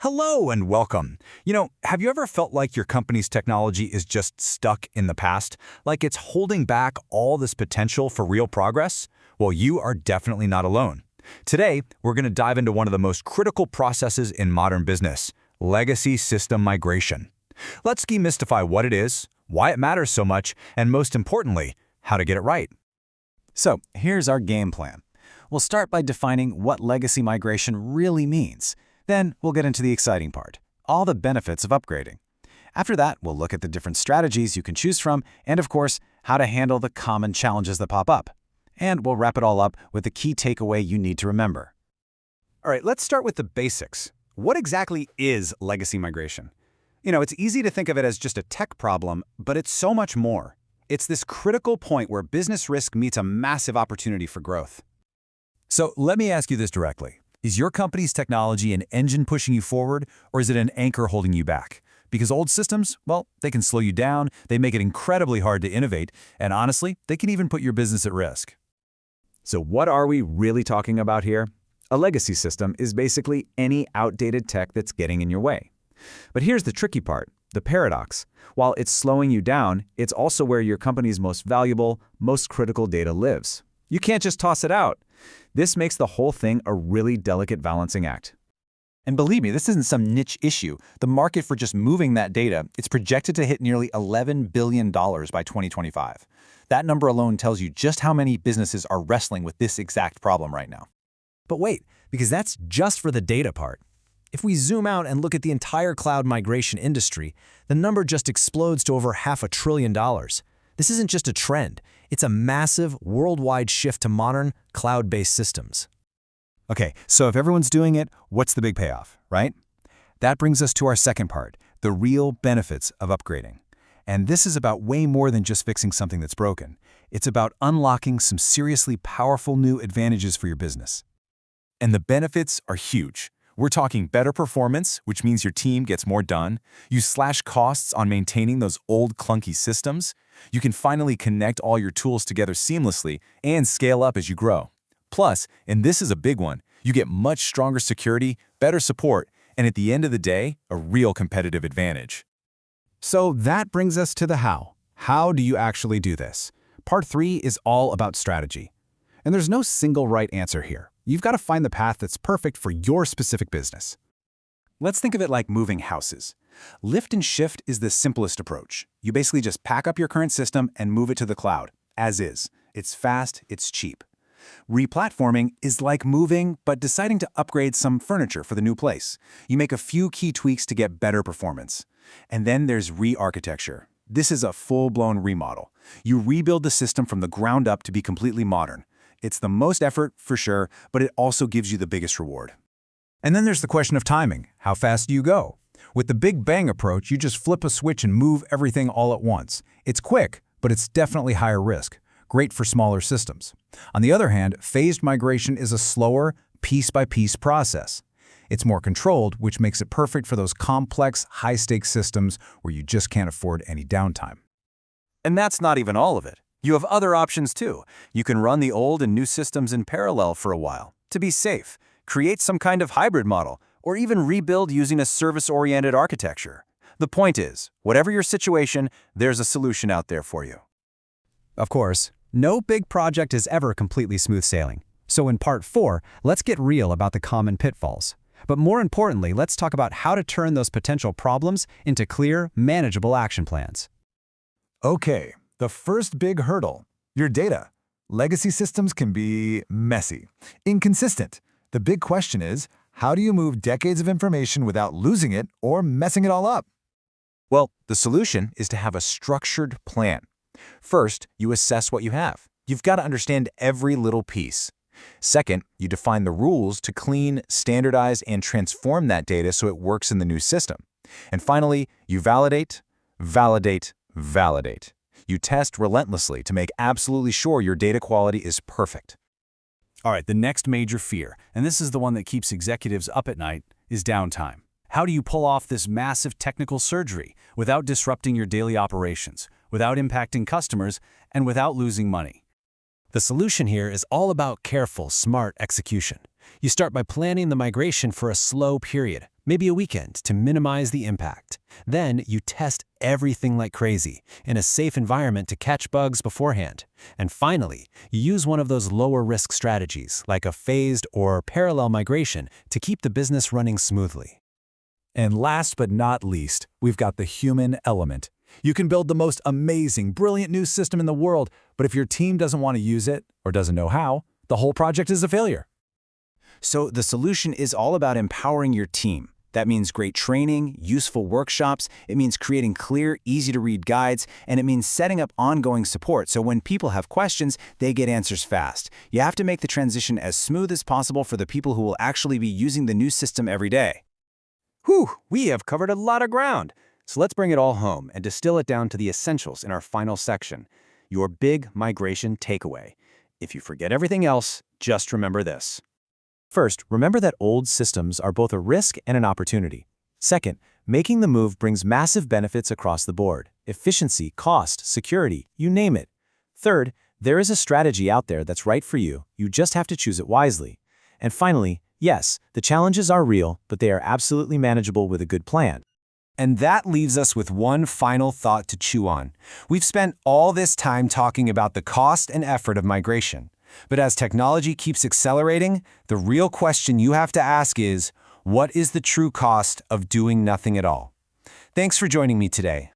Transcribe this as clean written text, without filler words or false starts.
Hello and welcome. Have you ever felt like your company's technology is just stuck in the past? Like it's holding back all this potential for real progress? Well, you are definitely not alone. Today, we're going to dive into one of the most critical processes in modern business, legacy system migration. Let's demystify what it is, why it matters so much, and most importantly, how to get it right. So here's our game plan. We'll start by defining what legacy migration really means. Then we'll get into the exciting part, all the benefits of upgrading. After that, we'll look at the different strategies you can choose from and, of course, how to handle the common challenges that pop up. And we'll wrap it all up with the key takeaway you need to remember. All right, let's start with the basics. What exactly is legacy migration? It's easy to think of it as just a tech problem, but it's so much more. It's this critical point where business risk meets a massive opportunity for growth. So let me ask you this directly. Is your company's technology an engine pushing you forward, or is it an anchor holding you back? Because old systems, well, they can slow you down, they make it incredibly hard to innovate, and honestly, they can even put your business at risk. So what are we really talking about here? A legacy system is basically any outdated tech that's getting in your way. But here's the tricky part, the paradox. While it's slowing you down, it's also where your company's most valuable, most critical data lives. You can't just toss it out. This makes the whole thing a really delicate balancing act. And believe me, this isn't some niche issue. The market for just moving that data, it's projected to hit nearly $11 billion by 2025. That number alone tells you just how many businesses are wrestling with this exact problem right now. But wait, because that's just for the data part. If we zoom out and look at the entire cloud migration industry, the number just explodes to over $500 billion. This isn't just a trend. It's a massive, worldwide shift to modern, cloud-based systems. Okay, so if everyone's doing it, what's the big payoff, right? That brings us to our second part, the real benefits of upgrading. And this is about way more than just fixing something that's broken. It's about unlocking some seriously powerful new advantages for your business. And the benefits are huge. We're talking better performance, which means your team gets more done. You slash costs on maintaining those old clunky systems. You can finally connect all your tools together seamlessly and scale up as you grow. Plus, and this is a big one, you get much stronger security, better support, and at the end of the day, a real competitive advantage. So that brings us to the how. How do you actually do this? Part 3 is all about strategy. And there's no single right answer here. You've got to find the path that's perfect for your specific business. Let's think of it like moving houses. Lift and shift is the simplest approach. You basically just pack up your current system and move it to the cloud, as is. It's fast, it's cheap. Replatforming is like moving, but deciding to upgrade some furniture for the new place. You make a few key tweaks to get better performance. And then there's re-architecture. This is a full-blown remodel. You rebuild the system from the ground up to be completely modern. It's the most effort, for sure, but it also gives you the biggest reward. And then there's the question of timing. How fast do you go? With the Big Bang approach, you just flip a switch and move everything all at once. It's quick, but it's definitely higher risk. Great for smaller systems. On the other hand, phased migration is a slower, piece-by-piece process. It's more controlled, which makes it perfect for those complex, high-stakes systems where you just can't afford any downtime. And that's not even all of it. You have other options too. You can run the old and new systems in parallel for a while. To be safe, create some kind of hybrid model, or even rebuild using a service-oriented architecture. The point is, whatever your situation, there's a solution out there for you. Of course, no big project is ever completely smooth sailing. So in part 4, let's get real about the common pitfalls. But more importantly, let's talk about how to turn those potential problems into clear, manageable action plans. Okay, the first big hurdle, your data. Legacy systems can be messy, inconsistent. The big question is, how do you move decades of information without losing it or messing it all up? Well, the solution is to have a structured plan. First, you assess what you have. You've got to understand every little piece. Second, you define the rules to clean, standardize, and transform that data so it works in the new system. And finally, you validate, validate, validate. You test relentlessly to make absolutely sure your data quality is perfect. All right, the next major fear, and this is the one that keeps executives up at night, is downtime. How do you pull off this massive technical surgery without disrupting your daily operations, without impacting customers, and without losing money? The solution here is all about careful, smart execution. You start by planning the migration for a slow period, maybe a weekend, to minimize the impact. Then you test everything like crazy in a safe environment to catch bugs beforehand. And finally, you use one of those lower-risk strategies, like a phased or parallel migration, to keep the business running smoothly. And last but not least, we've got the human element. You can build the most amazing, brilliant new system in the world, but if your team doesn't want to use it or doesn't know how, the whole project is a failure. So the solution is all about empowering your team. That means great training, useful workshops, it means creating clear, easy-to-read guides, and it means setting up ongoing support so when people have questions, they get answers fast. You have to make the transition as smooth as possible for the people who will actually be using the new system every day. Whew, we have covered a lot of ground. So let's bring it all home and distill it down to the essentials in our final section, your big migration takeaway. If you forget everything else, just remember this. First, remember that old systems are both a risk and an opportunity. Second, making the move brings massive benefits across the board: efficiency, cost, security, you name it. Third, there is a strategy out there that's right for you. You just have to choose it wisely. And finally, yes, the challenges are real, but they are absolutely manageable with a good plan. And that leaves us with one final thought to chew on. We've spent all this time talking about the cost and effort of migration. But as technology keeps accelerating, the real question you have to ask is, what is the true cost of doing nothing at all? Thanks for joining me today.